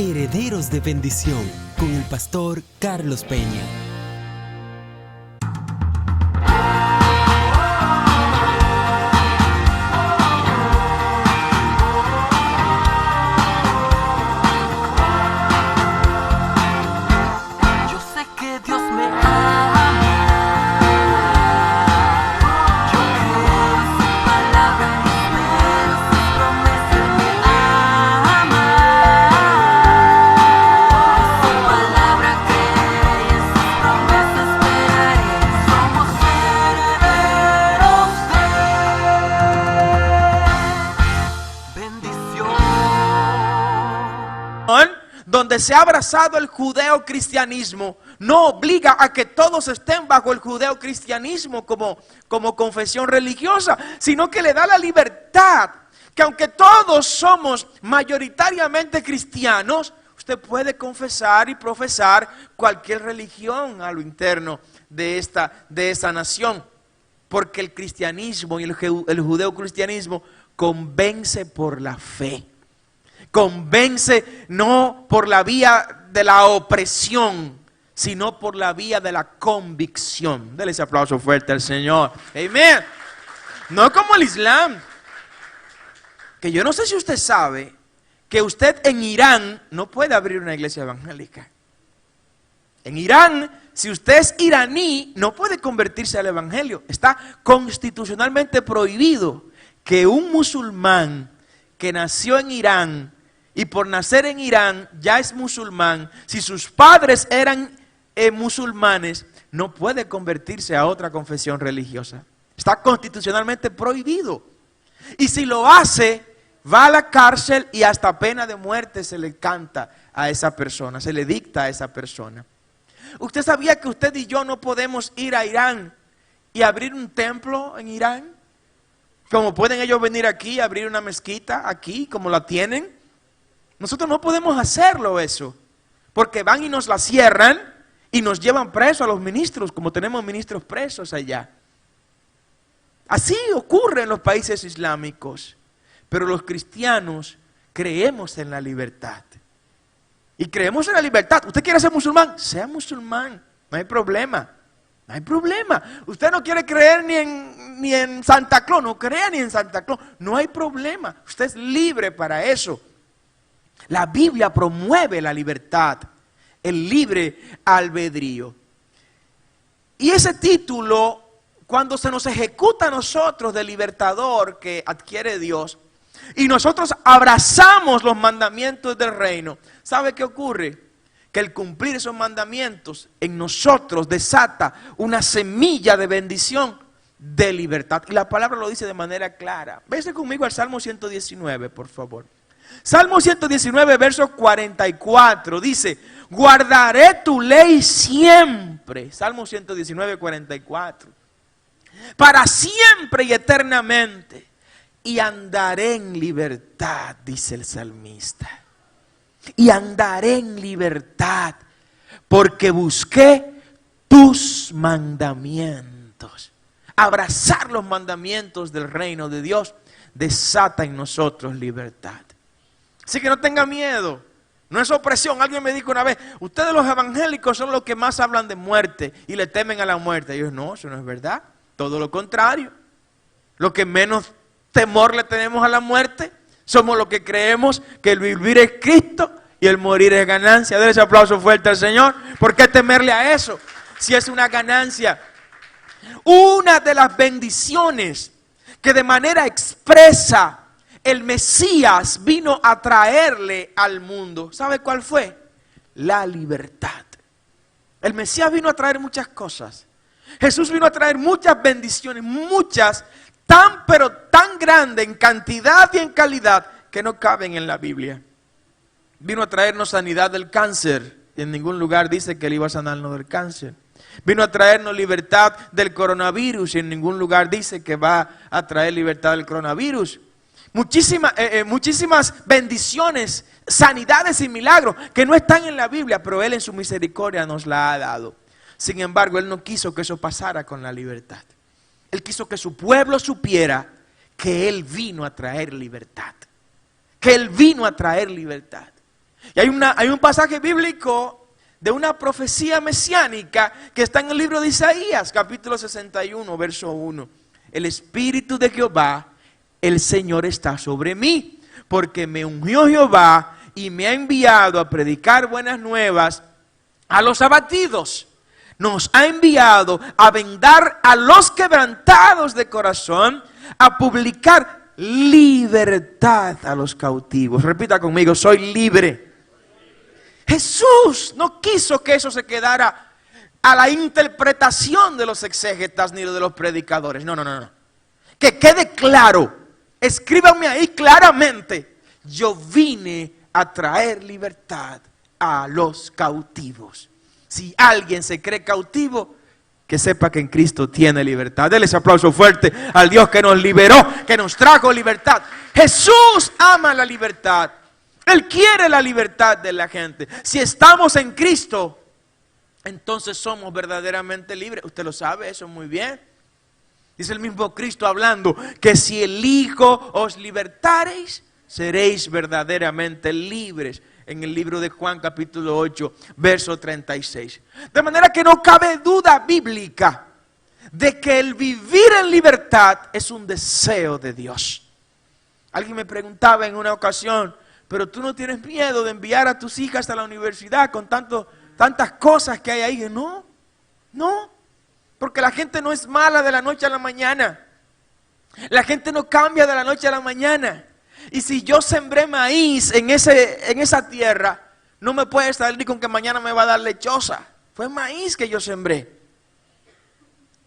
Herederos de Bendición con el pastor Carlos Peña. Donde se ha abrazado el judeocristianismo, no obliga a que todos estén bajo el judeocristianismo como confesión religiosa, sino que le da la libertad, que aunque todos somos mayoritariamente cristianos, usted puede confesar y profesar cualquier religión a lo interno de esa nación, porque el cristianismo y el judeocristianismo convence por la fe. Convence no por la vía de la opresión, sino por la vía de la convicción. Dele ese aplauso fuerte al Señor. Amén. No como el Islam. Que yo no sé si usted sabe que usted en Irán no puede abrir una iglesia evangélica. En Irán, si usted es iraní, no puede convertirse al evangelio. Está constitucionalmente prohibido que un musulmán que nació en Irán y por nacer en Irán ya es musulmán, si sus padres eran musulmanes, no puede convertirse a otra confesión religiosa. Está constitucionalmente prohibido. Y si lo hace, va a la cárcel y hasta pena de muerte se le canta a esa persona, se le dicta a esa persona. ¿Usted sabía que usted y yo no podemos ir a Irán y abrir un templo en Irán? Como pueden ellos venir aquí y abrir una mezquita aquí, como la tienen. Nosotros no podemos hacerlo eso, porque van y nos la cierran y nos llevan presos a los ministros, como tenemos ministros presos allá. Así ocurre en los países islámicos, pero los cristianos creemos en la libertad. Y creemos en la libertad. ¿Usted quiere ser musulmán? Sea musulmán, no hay problema. No hay problema. Usted no quiere creer ni en Santa Claus, no crea ni en Santa Claus. No hay problema. Usted es libre para eso. La Biblia promueve la libertad, el libre albedrío. Y ese título, cuando se nos ejecuta a nosotros de libertador que adquiere Dios, y nosotros abrazamos los mandamientos del reino, ¿sabe qué ocurre? Que el cumplir esos mandamientos en nosotros desata una semilla de bendición, de libertad. Y la palabra lo dice de manera clara. Véase conmigo al Salmo 119, por favor. Salmo 119, verso 44, dice, guardaré tu ley siempre. Salmo 119, 44. Para siempre y eternamente. Y andaré en libertad, dice el salmista. Y andaré en libertad, porque busqué tus mandamientos. Abrazar los mandamientos del reino de Dios desata en nosotros libertad. Así que no tenga miedo, no es opresión. Alguien me dijo una vez, ustedes los evangélicos son los que más hablan de muerte y le temen a la muerte. Y yo, no, eso no es verdad, todo lo contrario. Lo que menos temor le tenemos a la muerte somos los que creemos que el vivir es Cristo y el morir es ganancia. Denle ese aplauso fuerte al Señor. ¿Por qué temerle a eso si es una ganancia? Una de las bendiciones que de manera expresa el Mesías vino a traerle al mundo, ¿sabe cuál fue? La libertad. El Mesías vino a traer muchas cosas. Jesús vino a traer muchas bendiciones, muchas, pero tan grandes en cantidad y en calidad que no caben en la Biblia. Vino a traernos sanidad del cáncer y en ningún lugar dice que Él iba a sanarnos del cáncer. Vino a traernos libertad del coronavirus y en ningún lugar dice que va a traer libertad del coronavirus. Muchísimas bendiciones, sanidades y milagros que no están en la Biblia, pero Él en su misericordia nos la ha dado. Sin embargo, Él no quiso que eso pasara con la libertad. Él quiso que su pueblo supiera que Él vino a traer libertad. Que Él vino a traer libertad. Y hay un pasaje bíblico de una profecía mesiánica que está en el libro de Isaías, capítulo 61, verso 1. El Espíritu de Jehová, el Señor está sobre mí, porque me ungió Jehová y me ha enviado a predicar buenas nuevas a los abatidos. Nos ha enviado a vendar a los quebrantados de corazón, a publicar libertad a los cautivos. Repita conmigo, soy libre. Jesús no quiso que eso se quedara a la interpretación de los exégetas ni de los predicadores. No. Que quede claro, escríbanme ahí claramente, yo vine a traer libertad a los cautivos. Si alguien se cree cautivo, que sepa que en Cristo tiene libertad. Denle ese aplauso fuerte al Dios que nos liberó, que nos trajo libertad. Jesús ama la libertad. Él quiere la libertad de la gente. Si estamos en Cristo, entonces somos verdaderamente libres. Usted lo sabe, eso muy bien. Dice el mismo Cristo hablando, que si el Hijo os libertareis, seréis verdaderamente libres. En el libro de Juan capítulo 8, verso 36. De manera que no cabe duda bíblica de que el vivir en libertad es un deseo de Dios. Alguien me preguntaba en una ocasión, pero tú no tienes miedo de enviar a tus hijas a la universidad con tantas cosas que hay ahí. No, porque la gente no es mala de la noche a la mañana. La gente no cambia de la noche a la mañana. Y si yo sembré maíz en esa tierra, no me puede salir con que mañana me va a dar lechosa. Fue maíz que yo sembré.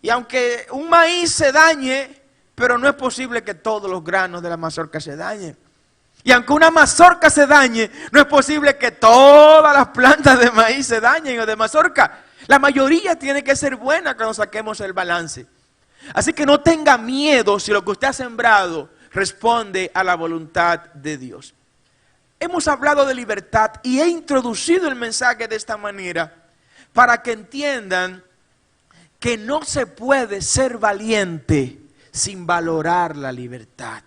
Y aunque un maíz se dañe, pero no es posible que todos los granos de la mazorca se dañen. Y aunque una mazorca se dañe, no es posible que todas las plantas de maíz se dañen o de mazorca. La mayoría tiene que ser buena cuando saquemos el balance. Así que no tenga miedo si lo que usted ha sembrado responde a la voluntad de Dios. Hemos hablado de libertad y he introducido el mensaje de esta manera para que entiendan que no se puede ser valiente sin valorar la libertad.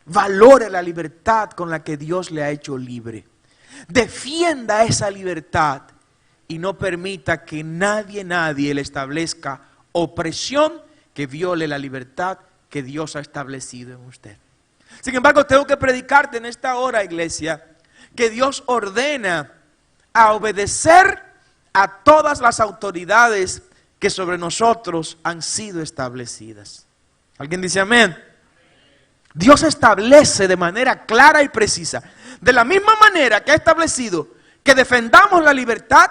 Valore la libertad con la que Dios le ha hecho libre. Defienda esa libertad y no permita que nadie le establezca opresión que viole la libertad que Dios ha establecido en usted. Sin embargo, tengo que predicarte en esta hora, iglesia, que Dios ordena a obedecer a todas las autoridades que sobre nosotros han sido establecidas. ¿Alguien dice amén? Dios establece de manera clara y precisa, de la misma manera que ha establecido que defendamos la libertad,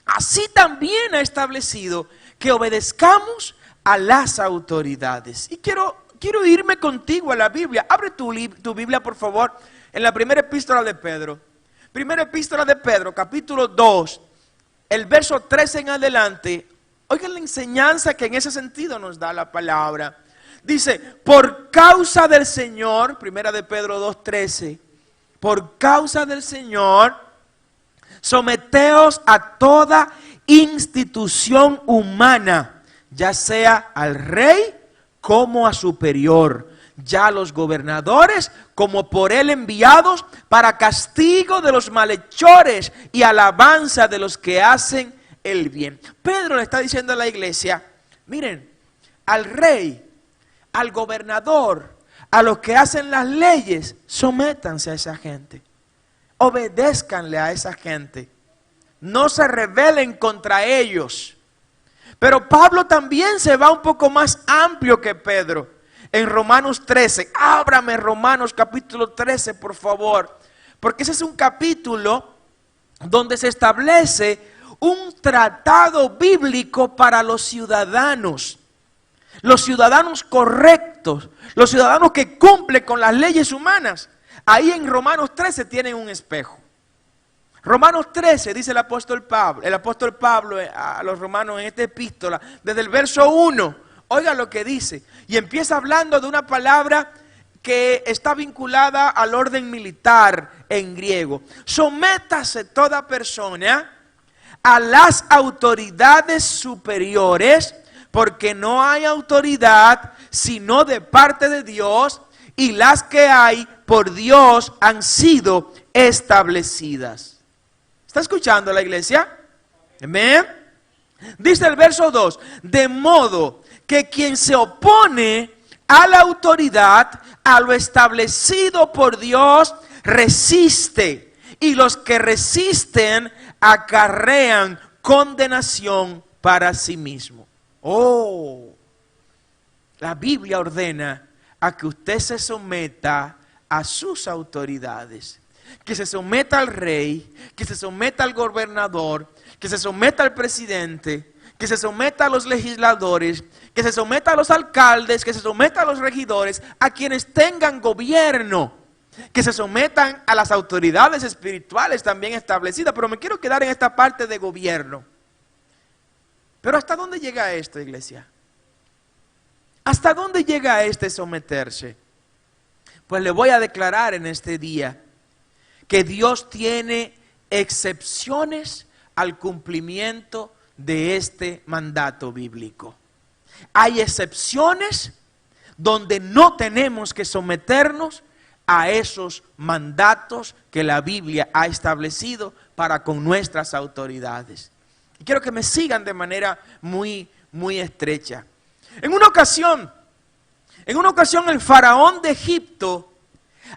así también ha establecido que obedezcamos a las autoridades. Y quiero irme contigo a la Biblia. Abre tu Biblia, por favor, en la primera epístola de Pedro. Primera epístola de Pedro, capítulo 2, el verso 13 en adelante. Oigan la enseñanza que en ese sentido nos da la palabra. Dice, por causa del Señor, primera de Pedro 2:13, por causa del Señor, someteos a toda institución humana, ya sea al rey como a superior, ya a los gobernadores como por él enviados para castigo de los malhechores y alabanza de los que hacen el bien. Pedro le está diciendo a la iglesia, miren, al rey, al gobernador, a los que hacen las leyes, sométanse a esa gente, obedézcanle a esa gente, no se rebelen contra ellos. Pero Pablo también se va un poco más amplio que Pedro. En Romanos 13, ábrame Romanos capítulo 13, por favor. Porque ese es un capítulo donde se establece un tratado bíblico para los ciudadanos correctos, los ciudadanos que cumplen con las leyes humanas. Ahí en Romanos 13 tienen un espejo. Romanos 13, dice el apóstol Pablo a los romanos en esta epístola, desde el verso 1, oiga lo que dice, y empieza hablando de una palabra que está vinculada al orden militar en griego. Sométase toda persona a las autoridades superiores, porque no hay autoridad sino de parte de Dios, y las que hay por Dios han sido establecidas. ¿Está escuchando la iglesia? Amén. Dice el verso 2, de modo que quien se opone a la autoridad, a lo establecido por Dios, resiste, y los que resisten acarrean condenación para sí mismo. Oh, la Biblia ordena a que usted se someta a sus autoridades, que se someta al rey, que se someta al gobernador, que se someta al presidente, que se someta a los legisladores, que se someta a los alcaldes, que se someta a los regidores, a quienes tengan gobierno, que se sometan a las autoridades espirituales también establecidas. Pero me quiero quedar en esta parte de gobierno. Pero ¿hasta dónde llega esto, iglesia? ¿Hasta dónde llega este someterse? Pues le voy a declarar en este día que Dios tiene excepciones al cumplimiento de este mandato bíblico. Hay excepciones donde no tenemos que someternos a esos mandatos que la Biblia ha establecido para con nuestras autoridades. Y quiero que me sigan de manera muy estrecha. En una ocasión el faraón de Egipto,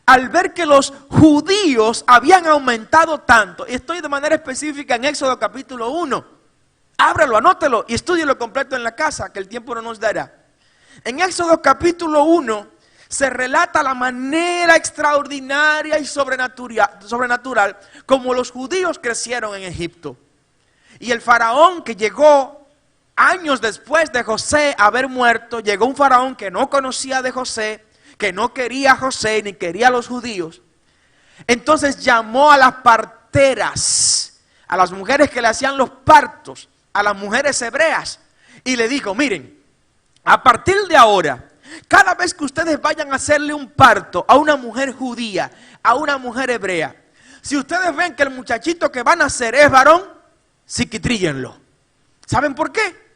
al ver que los judíos habían aumentado tanto, y estoy de manera específica en Éxodo capítulo 1, ábralo, anótelo y estúdielo completo en la casa, que el tiempo no nos dará. En Éxodo capítulo 1 se relata la manera extraordinaria y sobrenatural como los judíos crecieron en Egipto. Y el faraón que llegó años después de José haber muerto, llegó un faraón que no conocía de José, que no quería a José ni quería a los judíos. Entonces llamó a las parteras, a las mujeres que le hacían los partos, a las mujeres hebreas, y le dijo: miren, a partir de ahora, cada vez que ustedes vayan a hacerle un parto a una mujer judía, a una mujer hebrea, si ustedes ven que el muchachito que van a nacer es varón, psiquitríllenlo. ¿Saben por qué?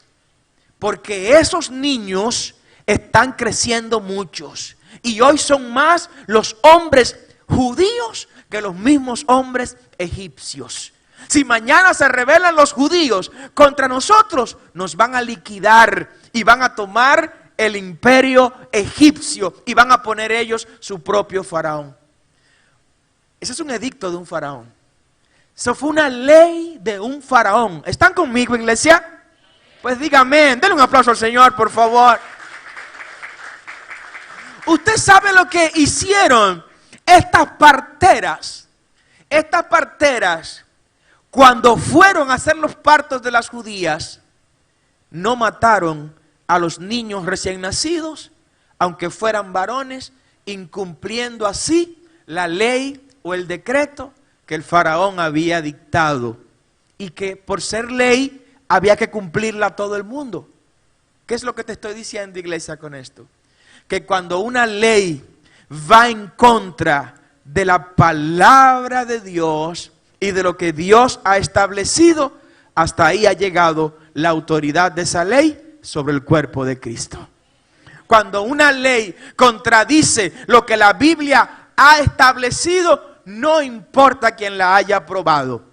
Porque esos niños están creciendo muchos. Y hoy son más los hombres judíos que los mismos hombres egipcios. Si mañana se rebelan los judíos contra nosotros, nos van a liquidar y van a tomar el imperio egipcio y van a poner ellos su propio faraón. Ese es un edicto de un faraón. Eso fue una ley de un faraón. ¿Están conmigo, iglesia? Pues dígame, denle un aplauso al Señor, por favor. Usted sabe lo que hicieron estas parteras. Estas parteras, cuando fueron a hacer los partos de las judías, no mataron a los niños recién nacidos, aunque fueran varones, incumpliendo así la ley o el decreto que el faraón había dictado, y que por ser ley había que cumplirla a todo el mundo. ¿Qué es lo que te estoy diciendo, iglesia, con esto? Que cuando una ley va en contra de la palabra de Dios y de lo que Dios ha establecido, hasta ahí ha llegado la autoridad de esa ley sobre el cuerpo de Cristo. Cuando una ley contradice lo que la Biblia ha establecido, no importa quién la haya aprobado.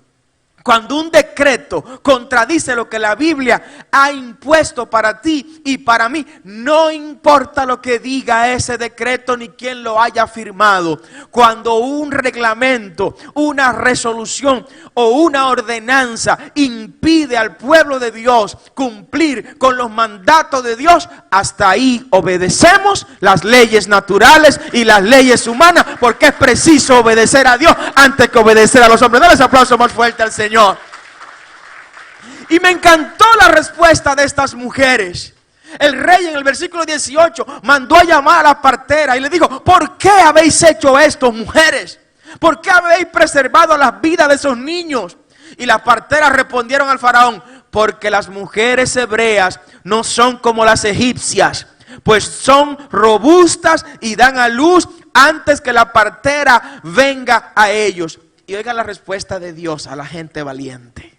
Cuando un decreto contradice lo que la Biblia ha impuesto para ti y para mí, no importa lo que diga ese decreto ni quién lo haya firmado. Cuando un reglamento, una resolución o una ordenanza impide al pueblo de Dios cumplir con los mandatos de Dios, hasta ahí obedecemos las leyes naturales y las leyes humanas, porque es preciso obedecer a Dios antes que obedecer a los hombres. Dale ese aplauso más fuerte al Señor. Y me encantó la respuesta de estas mujeres. El rey en el versículo 18 mandó a llamar a la partera y le dijo: ¿por qué habéis hecho esto, mujeres? ¿Por qué habéis preservado las vidas de esos niños? Y las parteras respondieron al faraón: porque las mujeres hebreas no son como las egipcias, pues son robustas y dan a luz antes que la partera venga a ellos. Y oigan la respuesta de Dios a la gente valiente.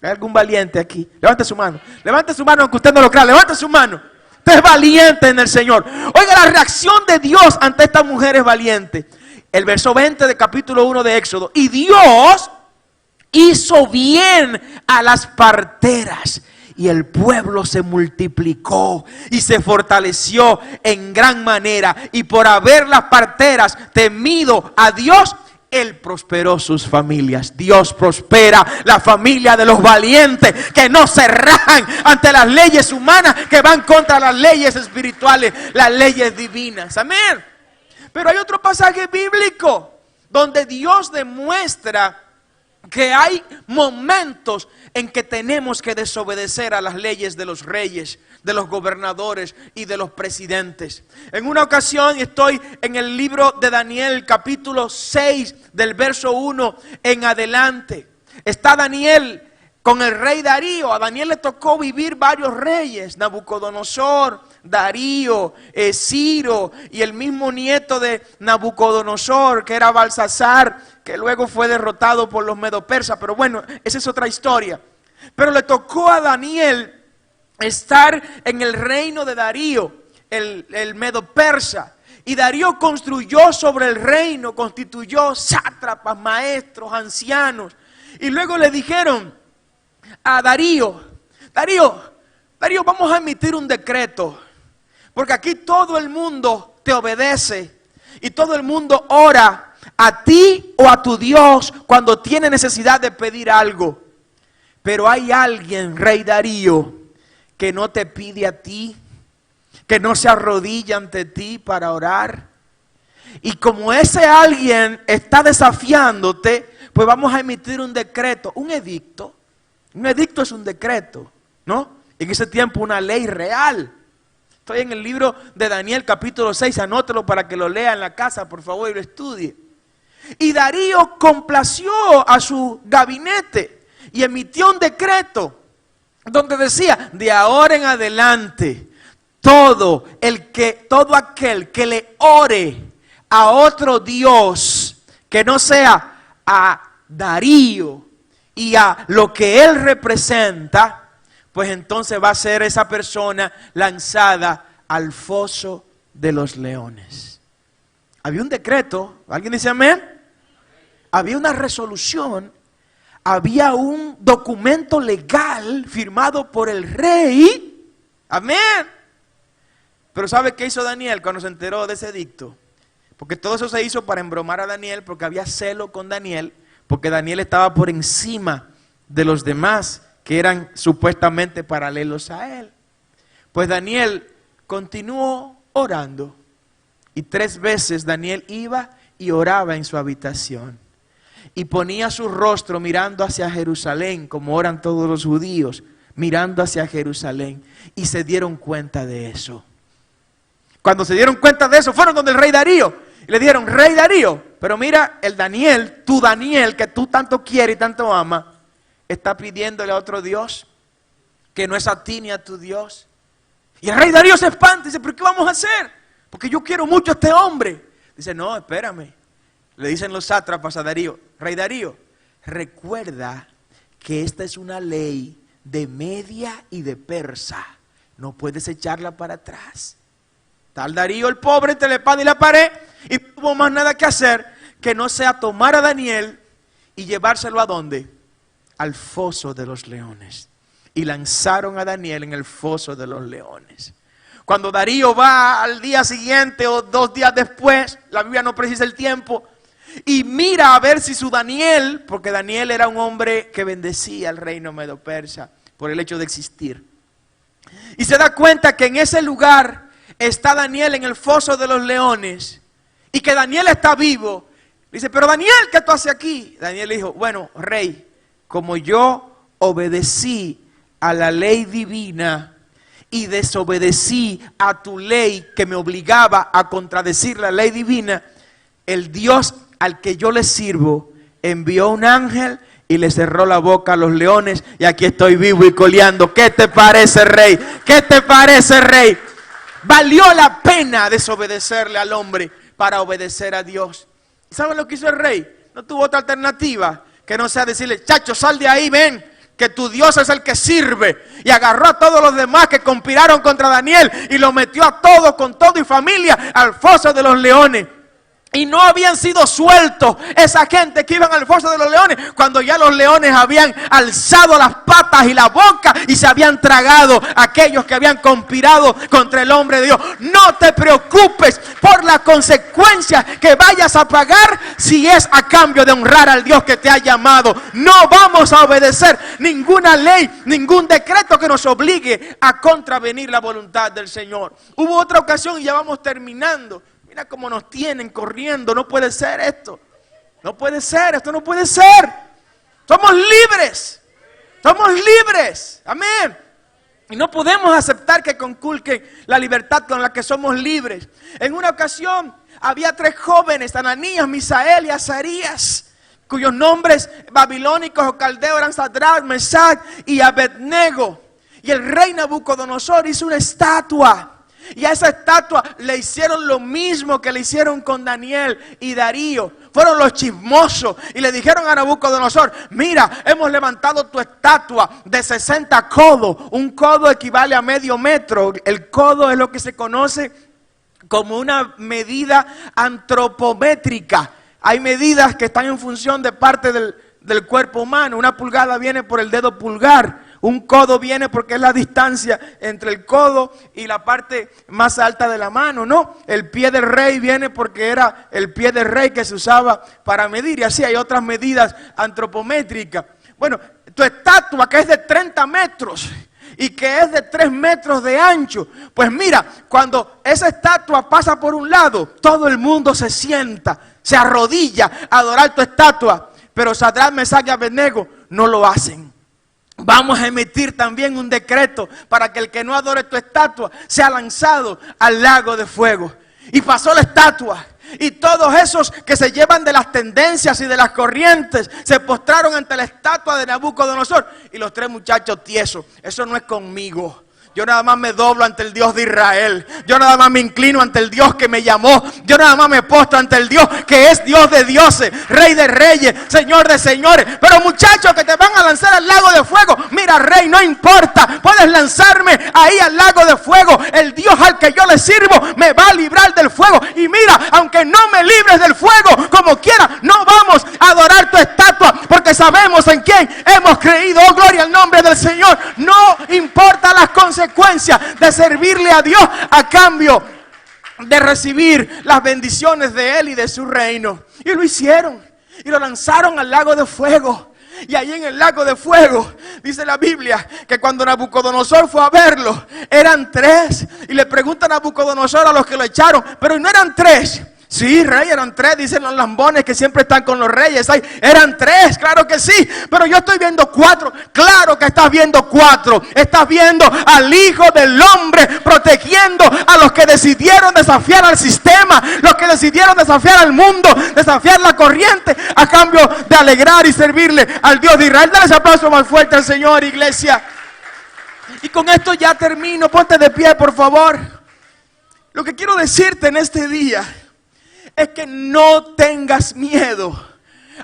¿Hay algún valiente aquí? Levante su mano. Levante su mano aunque usted no lo crea. Levante su mano. Usted es valiente en el Señor. Oiga, la reacción de Dios ante esta mujer es valiente. El verso 20 de capítulo 1 de Éxodo. Y Dios hizo bien a las parteras, y el pueblo se multiplicó y se fortaleció en gran manera. Y por haber las parteras temido a Dios, Él prosperó sus familias. Dios prospera la familia de los valientes que no se rajan ante las leyes humanas, que van contra las leyes espirituales, las leyes divinas. Amén. Pero hay otro pasaje bíblico donde Dios demuestra que hay momentos en que tenemos que desobedecer a las leyes de los reyes, de los gobernadores y de los presidentes. En una ocasión estoy en el libro de Daniel, capítulo 6, del verso 1 en adelante. Está Daniel con el rey Darío. A Daniel le tocó vivir varios reyes: Nabucodonosor, Darío, Ciro y el mismo nieto de Nabucodonosor, que era Balsasar, que luego fue derrotado por los medo-persas. Pero bueno, esa es otra historia. Pero le tocó a Daniel estar en el reino de Darío, el medo-persa. Y Darío construyó sobre el reino, constituyó sátrapas, maestros, ancianos. Y luego le dijeron a Darío, vamos a emitir un decreto, porque aquí todo el mundo te obedece y todo el mundo ora a ti o a tu Dios cuando tiene necesidad de pedir algo. Pero hay alguien, rey Darío, que no te pide a ti, que no se arrodilla ante ti para orar. Y como ese alguien está desafiándote, pues vamos a emitir un decreto, un edicto. Un edicto es un decreto, ¿no? En ese tiempo una ley real. Estoy en el libro de Daniel capítulo 6, anótelo para que lo lea en la casa, por favor, y lo estudie. Y Darío complació a su gabinete y emitió un decreto donde decía: de ahora en adelante, todo aquel que le ore a otro Dios que no sea a Darío y a lo que él representa, pues entonces va a ser esa persona lanzada al foso de los leones. Había un decreto, ¿alguien dice amén? Había una resolución, había un documento legal firmado por el rey, amén. Pero ¿sabe qué hizo Daniel cuando se enteró de ese edicto? Porque todo eso se hizo para embromar a Daniel, porque había celo con Daniel, porque Daniel estaba por encima de los demás que eran supuestamente paralelos a él. Pues Daniel continuó orando, y 3 veces Daniel iba y oraba en su habitación, y ponía su rostro mirando hacia Jerusalén, como oran todos los judíos, mirando hacia Jerusalén, y se dieron cuenta de eso. Cuando se dieron cuenta de eso, fueron donde el rey Darío, y le dijeron: rey Darío, pero mira, el Daniel, tu Daniel, que tú tanto quieres y tanto amas, está pidiéndole a otro Dios, que no es a ti ni a tu Dios. Y el rey Darío se espanta y dice: ¿pero qué vamos a hacer? Porque yo quiero mucho a este hombre. Dice: no, espérame. Le dicen los sátrapas a Darío: rey Darío, recuerda que esta es una ley de Media y de Persa. No puedes echarla para atrás. Tal Darío el pobre entre la espada y la pared, y no tuvo más nada que hacer que no sea tomar a Daniel y llevárselo ¿a dónde? Al foso de los leones. Y lanzaron a Daniel en el foso de los leones. Cuando Darío va al día siguiente o 2 días después, la Biblia no precisa el tiempo, y mira a ver si su Daniel, porque Daniel era un hombre que bendecía al reino medo-persa por el hecho de existir, y se da cuenta que en ese lugar está Daniel en el foso de los leones, y que Daniel está vivo. Dice: pero Daniel, ¿qué tú haces aquí? Daniel le dijo: bueno, rey, como yo obedecí a la ley divina y desobedecí a tu ley que me obligaba a contradecir la ley divina, el Dios al que yo le sirvo envió un ángel y le cerró la boca a los leones, y aquí estoy vivo y coleando. ¿Qué te parece, rey? ¿Qué te parece, rey? Valió la pena desobedecerle al hombre para obedecer a Dios. ¿Saben lo que hizo el rey? No tuvo otra alternativa que no sea decirle: chacho, sal de ahí, ven, que tu Dios es el que sirve. Y agarró a todos los demás que conspiraron contra Daniel y lo metió a todos, con todo y familia, al foso de los leones. Y no habían sido sueltos esa gente que iban al foso de los leones cuando ya los leones habían alzado las patas y la boca y se habían tragado a aquellos que habían conspirado contra el hombre de Dios. No te preocupes por la consecuencia que vayas a pagar si es a cambio de honrar al Dios que te ha llamado. No vamos a obedecer ninguna ley, ningún decreto que nos obligue a contravenir la voluntad del Señor. Hubo otra ocasión y ya vamos terminando. Mira cómo nos tienen corriendo. No puede ser esto. No puede ser, esto no puede ser. Somos libres. Somos libres. Amén. Y no podemos aceptar que conculquen la libertad con la que somos libres. En una ocasión había 3 jóvenes, Ananías, Misael y Azarías, cuyos nombres babilónicos o caldeos eran Sadrach, Mesach y Abednego. Y el rey Nabucodonosor hizo una estatua. Y a esa estatua le hicieron lo mismo que le hicieron con Daniel y Darío. Fueron los chismosos y le dijeron a Nabucodonosor: mira, hemos levantado tu estatua de 60 codos. Un codo equivale a medio metro. El codo es lo que se conoce como una medida antropométrica. Hay medidas que están en función de parte del cuerpo humano. Una pulgada viene por el dedo pulgar. Un codo viene porque es la distancia entre el codo y la parte más alta de la mano, ¿no? El pie del rey viene porque era el pie del rey que se usaba para medir. Y así hay otras medidas antropométricas. Bueno, tu estatua, que es de 30 metros y que es de 3 metros de ancho, pues mira, cuando esa estatua pasa por un lado, todo el mundo se sienta, se arrodilla a adorar tu estatua. Pero Sadrach, Mesach y Abednego no lo hacen. Vamos a emitir también un decreto para que el que no adore tu estatua sea lanzado al lago de fuego. Y pasó la estatua. Y todos esos que se llevan de las tendencias y de las corrientes se postraron ante la estatua de Nabucodonosor. Y los 3 muchachos tiesos: eso no es conmigo. Yo nada más me doblo ante el Dios de Israel. Yo nada más me inclino ante el Dios que me llamó. Yo nada más me postro ante el Dios que es Dios de dioses, Rey de reyes, Señor de señores. Pero muchachos, que te van a lanzar al lago de fuego, mira, Rey, no importa. Puedes lanzarme ahí al lago de fuego. El Dios al que yo le sirvo me va a librar del fuego. Y mira, aunque no me libres del fuego, como quiera, no vamos a adorar tu estatua, porque sabemos en quién hemos creído. Oh, gloria al nombre del Señor. No importa las consecuencias de servirle a Dios a cambio de recibir las bendiciones de Él y de su reino. Y lo hicieron y lo lanzaron al lago de fuego. Y ahí en el lago de fuego dice la Biblia que cuando Nabucodonosor fue a verlo, eran 3. Y le preguntan a Nabucodonosor a los que lo echaron: pero no eran 3. Sí, rey, eran 3, dicen los lambones que siempre están con los reyes. Ay, eran 3, claro que sí, pero yo estoy viendo 4. Claro que estás viendo 4. Estás viendo al Hijo del Hombre protegiendo a los que decidieron desafiar al sistema, los que decidieron desafiar al mundo, desafiar la corriente, a cambio de alegrar y servirle al Dios de Israel. Dale ese aplauso más fuerte al Señor, iglesia. Y con esto ya termino. Ponte de pie, por favor. Lo que quiero decirte en este día es que no tengas miedo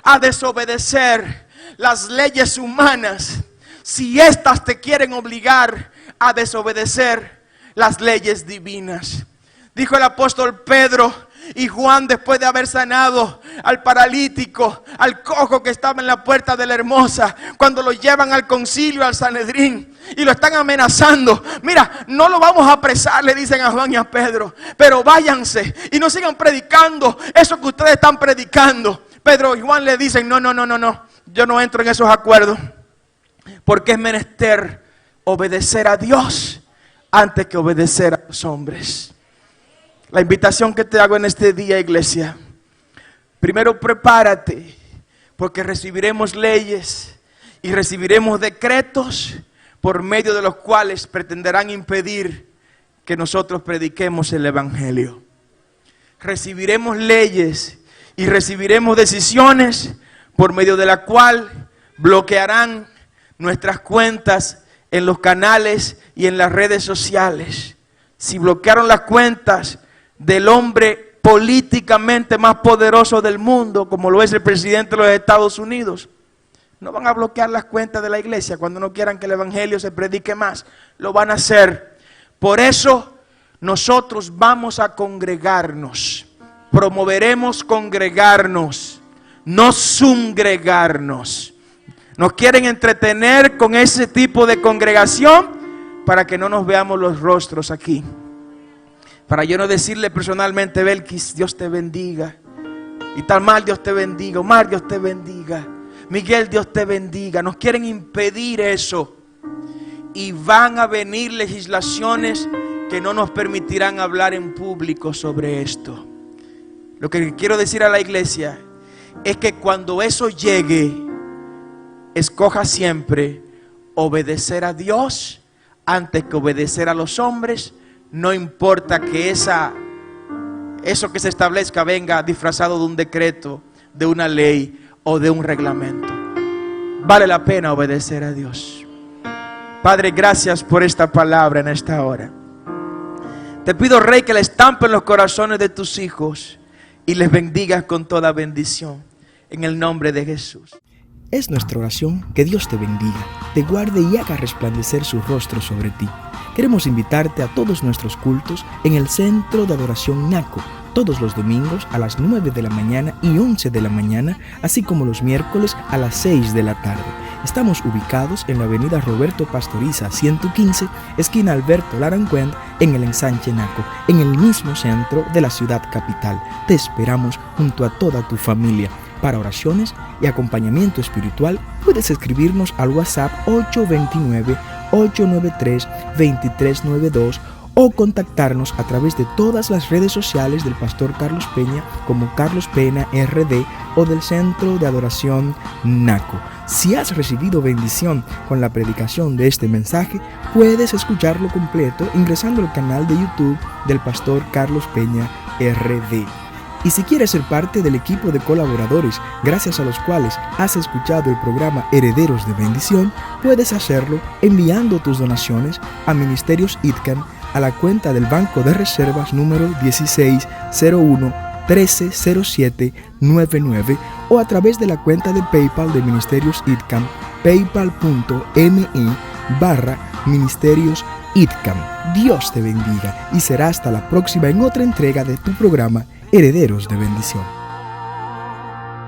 a desobedecer las leyes humanas si éstas te quieren obligar a desobedecer las leyes divinas. Dijo el apóstol Pedro y Juan, después de haber sanado al paralítico, al cojo que estaba en la puerta de la Hermosa, cuando lo llevan al concilio, al Sanedrín, y lo están amenazando: mira, no lo vamos a apresar, le dicen a Juan y a Pedro, pero váyanse y no sigan predicando eso que ustedes están predicando. Pedro y Juan le dicen: no, yo no entro en esos acuerdos, porque es menester obedecer a Dios antes que obedecer a los hombres. La invitación que te hago en este día, iglesia: primero prepárate, porque recibiremos leyes y recibiremos decretos por medio de los cuales pretenderán impedir que nosotros prediquemos el evangelio. Recibiremos leyes y recibiremos decisiones por medio de la cual bloquearán nuestras cuentas en los canales y en las redes sociales. Si bloquearon las cuentas del hombre políticamente más poderoso del mundo, como lo es el presidente de los Estados Unidos, No van a bloquear las cuentas de la iglesia cuando no quieran que el evangelio se predique más. Lo van a hacer. Por eso nosotros vamos a congregarnos. Promoveremos congregarnos, no zungregarnos. Nos quieren entretener con ese tipo de congregación para que no nos veamos los rostros aquí. Para yo no decirle personalmente, Belkis, Dios te bendiga. Y tal mal, Dios te bendiga. Omar, Dios te bendiga. Miguel, Dios te bendiga. Nos quieren impedir eso. Y van a venir legislaciones que no nos permitirán hablar en público sobre esto. Lo que quiero decir a la iglesia es que cuando eso llegue, escoja siempre obedecer a Dios antes que obedecer a los hombres. No importa que eso que se establezca venga disfrazado de un decreto, de una ley o de un reglamento. Vale la pena obedecer a Dios. Padre, gracias por esta palabra en esta hora. Te pido, Rey, que la estampen en los corazones de tus hijos y les bendigas con toda bendición. En el nombre de Jesús. Es nuestra oración que Dios te bendiga, te guarde y haga resplandecer su rostro sobre ti. Queremos invitarte a todos nuestros cultos en el Centro de Adoración Naco, todos los domingos a las 9 de la mañana y 11 de la mañana, así como los miércoles a las 6 de la tarde. Estamos ubicados en la avenida Roberto Pastoriza 115, esquina Alberto Larancuend, en el Ensanche Naco, en el mismo centro de la ciudad capital. Te esperamos junto a toda tu familia. Para oraciones y acompañamiento espiritual, puedes escribirnos al WhatsApp 829-893-2392 o contactarnos a través de todas las redes sociales del Pastor Carlos Peña como Carlos Pena RD o del Centro de Adoración Naco. Si has recibido bendición con la predicación de este mensaje, puedes escucharlo completo ingresando al canal de YouTube del Pastor Carlos Peña RD. Y si quieres ser parte del equipo de colaboradores gracias a los cuales has escuchado el programa Herederos de Bendición, puedes hacerlo enviando tus donaciones a Ministerios ITCAN a la cuenta del Banco de Reservas número 1601-130799 o a través de la cuenta de PayPal de Ministerios ITCAN, paypal.me/Ministerios ITCAN. Dios te bendiga y será hasta la próxima en otra entrega de tu programa Herederos de Bendición.